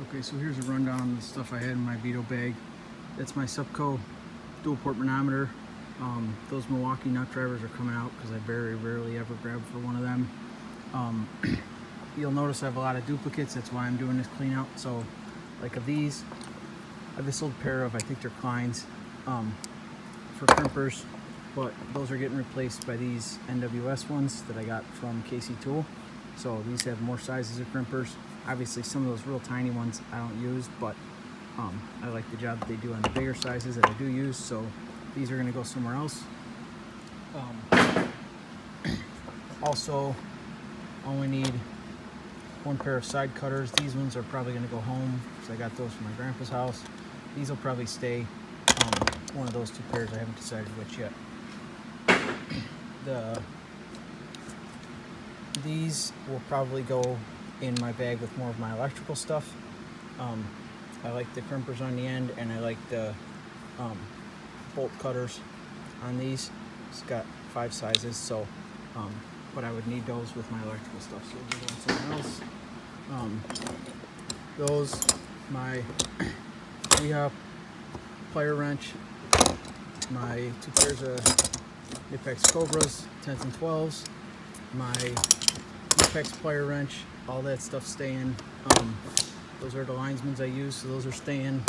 Okay, so here's a rundown on the stuff I had in my Veto bag. That's my Supco dual port manometer. Those Milwaukee nut drivers are coming out because I very rarely ever grab for one of them. You'll notice I have a lot of duplicates. That's why I'm doing this clean out. So like of these, I have this old pair of, I think they're Kleins, for crimpers, but those are getting replaced by these NWS ones that I got from KC Tool. So these have more sizes of crimpers. Obviously some of those real tiny ones I don't use, but I like the job that they do on the bigger sizes that I do use, so these are going to go somewhere else. Also, only need one pair of side cutters. These ones are probably going to go home because I got those from my grandpa's house. These will probably stay. One of those two pairs I haven't decided which yet. These will probably go in my bag with more of my electrical stuff. I like the crimpers on the end, and I like the bolt cutters on these. It's got 5 sizes, so but I would need those with my electrical stuff, so we'll go on something else. Those, my rehab plier wrench, my 2 pairs of Nipex Cobras, 10s and 12s, my Nipex plier wrench, all that stuff staying. Those are the linesmans I use, so those are staying.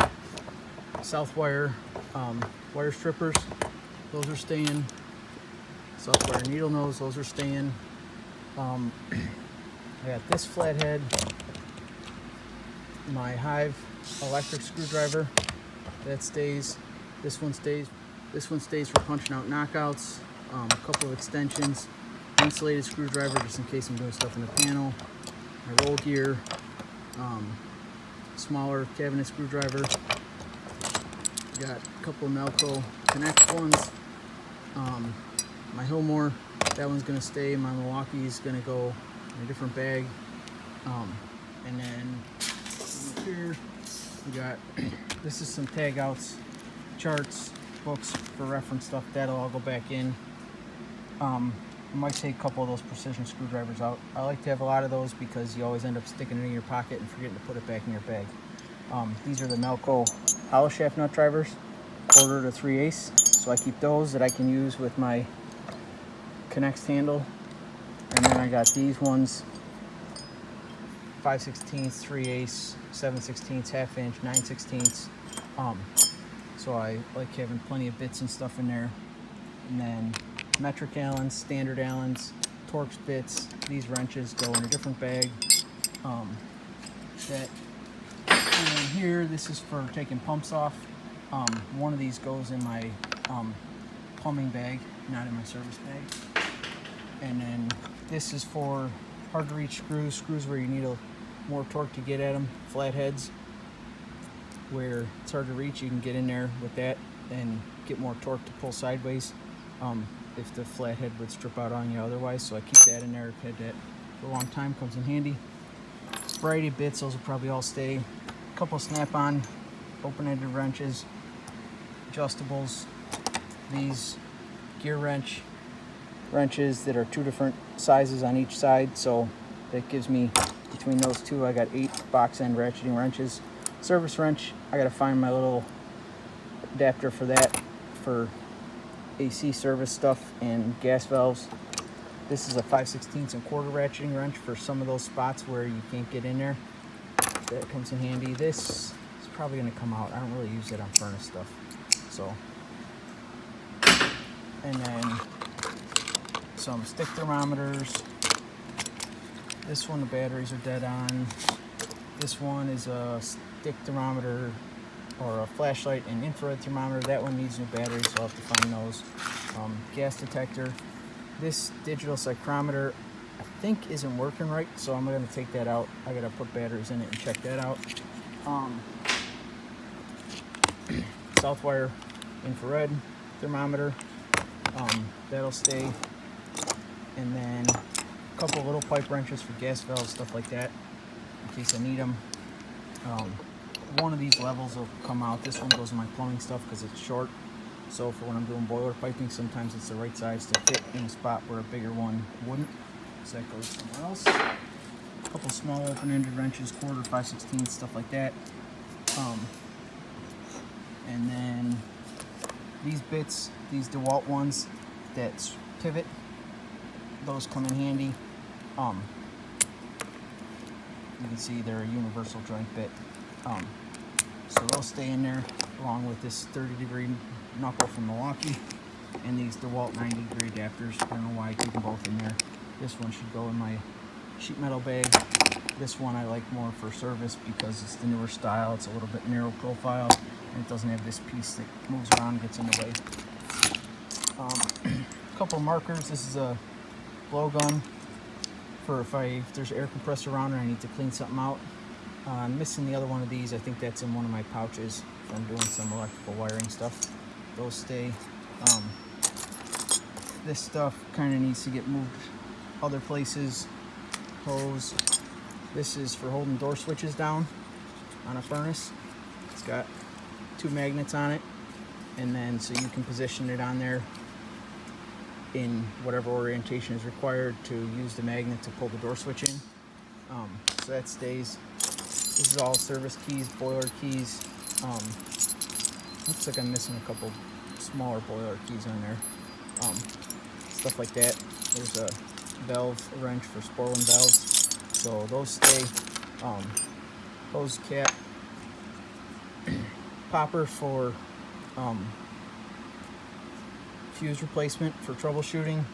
Southwire wire strippers, those are staying. Southwire needle nose, those are staying. I got this flathead, my Hive electric screwdriver, that stays. This one stays. This one stays for punching out knockouts. A couple of extensions, insulated screwdriver just in case I'm doing stuff in the panel. My roll gear, smaller cabinet screwdriver. Got a couple of Melco Connect ones. My Hillmore, that one's gonna stay. My Milwaukee's gonna go in a different bag. And then over here we got, this is some tag outs, charts, books for reference stuff. That'll all go back in. I might take a couple of those precision screwdrivers out. I like to have a lot of those because you always end up sticking it in your pocket and forgetting to put it back in your bag. These are the Melco hollow shaft nut drivers, 1/4 to 3/8. So I keep those that I can use with my Connect handle. And then I got these ones, 5/16, 3/8, 7/16, 1/2 inch, 9/16. So I like having plenty of bits and stuff in there. And then metric Allens, standard Allens, Torx bits. These wrenches go in a different bag. And here, this is for taking pumps off. One of these goes in my plumbing bag, not in my service bag. And then this is for hard to reach screws where you need more torque to get at them, flatheads, where it's hard to reach. You can get in there with that and get more torque to pull sideways if the flathead would strip out on you otherwise. So I keep that in there. I've had that for a long time, comes in handy. Variety of bits, those will probably all stay. A couple snap-on open-ended wrenches, adjustables, these gear wrenches that are 2 different sizes on each side, so that gives me, between those two, I got 8 box end ratcheting wrenches. Service wrench, I gotta find my little adapter for that, for AC service stuff and gas valves. This is a 5/16 and 1/4 ratcheting wrench for some of those spots where you can't get in there. That comes in handy. This is probably gonna come out. I don't really use it on furnace stuff. So, and then some stick thermometers. This one, the batteries are dead on. This one is a stick thermometer or a flashlight and infrared thermometer. That one needs new batteries, so I'll have to find those. Gas detector. This digital psychrometer I think isn't working right, so I'm going to take that out. I got to put batteries in it and check that out. Southwire infrared thermometer, that'll stay. And then a couple little pipe wrenches for gas valves, stuff like that, in case I need them. One of these levels will come out. This one goes in my plumbing stuff because it's short. So for when I'm doing boiler piping, sometimes it's the right size to fit in a spot where a bigger one wouldn't. So that goes somewhere else. couple small open-ended wrenches, quarter, 5/16, stuff like that. And then these bits, these DeWalt ones that pivot, those come in handy. You can see they're a universal joint bit. So those stay in there along with this 30-degree knuckle from Milwaukee and these DeWalt 90-degree adapters. I don't know why I keep them both in there. This one should go in my sheet metal bag. This one I like more for service because it's the newer style. It's a little bit narrow profile and it doesn't have this piece that moves around and gets in the way. A couple markers. This is a blowgun for if there's air compressor around and I need to clean something out. I'm missing the other one of these. I think that's in one of my pouches from doing some electrical wiring stuff. Those stay. This stuff kind of needs to get moved other places. Hose. This is for holding door switches down on a furnace. It's got 2 magnets on it, and then so you can position it on there in whatever orientation is required to use the magnet to pull the door switch in. So that stays. This is all service keys, boiler keys. Looks like I'm missing a couple smaller boiler keys on there. Stuff like that. There's a valve wrench for Sporlan valves. So those stay. Hose cap. Popper for fuse replacement for troubleshooting.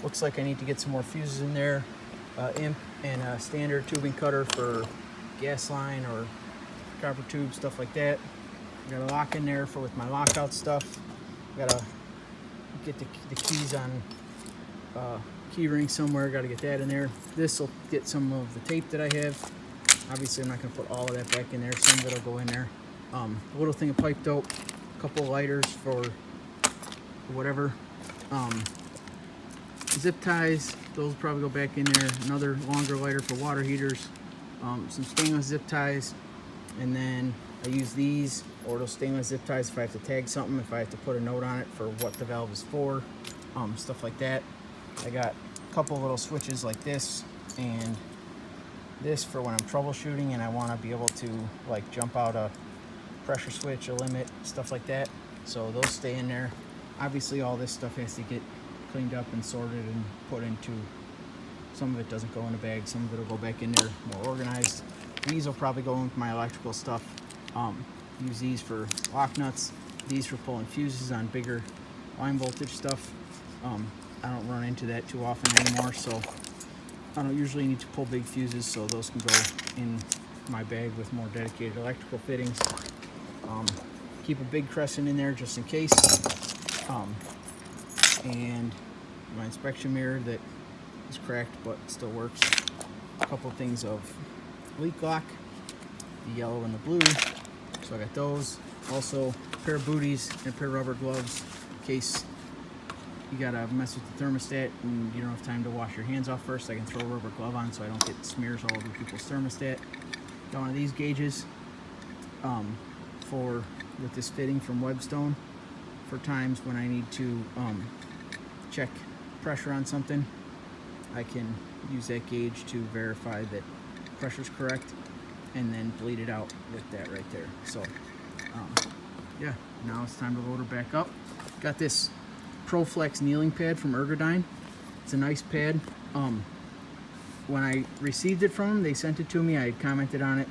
Looks like I need to get some more fuses in there. Imp and a standard tubing cutter for gas line or copper tube, stuff like that. Got a lock in there for with my lockout stuff. Gotta get the keys on key ring somewhere. Gotta get that in there. This will get some of the tape that I have. Obviously I'm not gonna put all of that back in there. Some of it'll go in there. A little thing of pipe dope, a couple of lighters for whatever. Zip ties, those will probably go back in there. Another longer lighter for water heaters. Some stainless zip ties, and then I use these or those stainless zip ties if I have to tag something, if I have to put a note on it for what the valve is for, stuff like that. I got a couple little switches like this and this for when I'm troubleshooting and I want to be able to like jump out a pressure switch, a limit, stuff like that. So those stay in there. Obviously all this stuff has to get cleaned up and sorted and put into, some of it doesn't go in a bag, some of it will go back in there more organized. These will probably go in with my electrical stuff. Use these for lock nuts, these for pulling fuses on bigger line voltage stuff. I don't run into that too often anymore, so I don't usually need to pull big fuses, so those can go in my bag with more dedicated electrical fittings. Keep a big crescent in there just in case. And my inspection mirror that is cracked but still works. A couple things of leak lock, the yellow and the blue, so I got those. Also a pair of booties and a pair of rubber gloves in case you gotta mess with the thermostat and you don't have time to wash your hands off first. I can throw a rubber glove on so I don't get smears all over people's thermostat. Got one of these gauges with this fitting from Webstone for times when I need to check pressure on something. I can use that gauge to verify that pressure's correct and then bleed it out with that right there. So yeah, now it's time to load her back up. Got this ProFlex kneeling pad from Ergodyne. It's a nice pad. When I received it from them, they sent it to me. I had commented on it.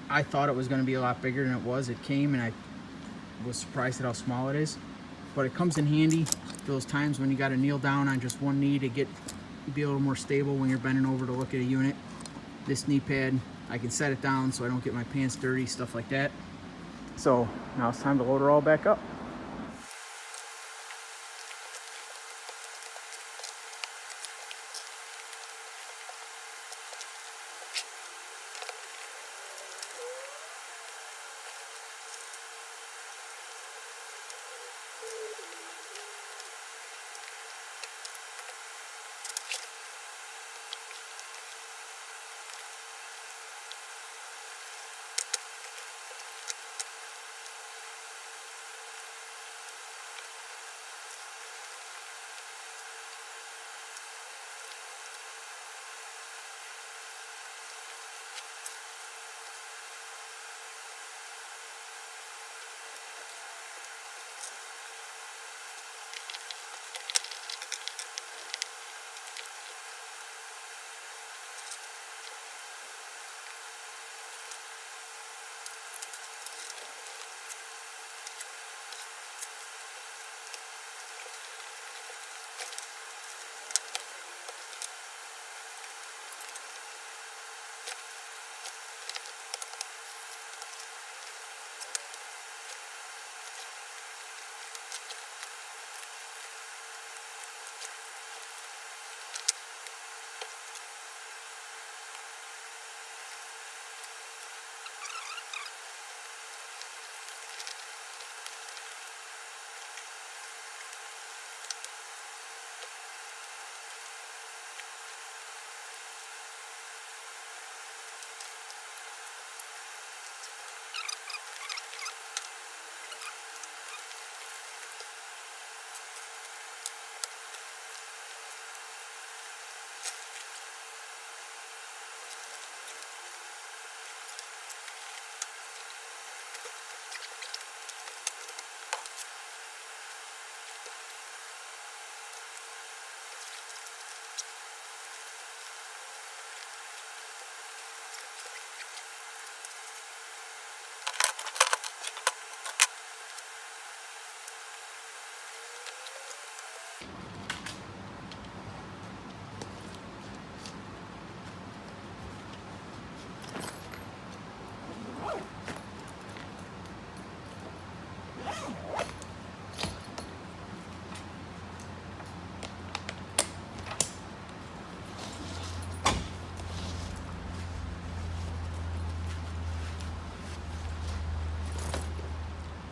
I thought it was going to be a lot bigger than it was. It came and I was surprised at how small it is. But it comes in handy for those times when you got to kneel down on just one knee to be a little more stable when you're bending over to look at a unit. This knee pad, I can set it down so I don't get my pants dirty, stuff like that. So now it's time to load her all back up.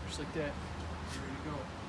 Just like that. Ready to go.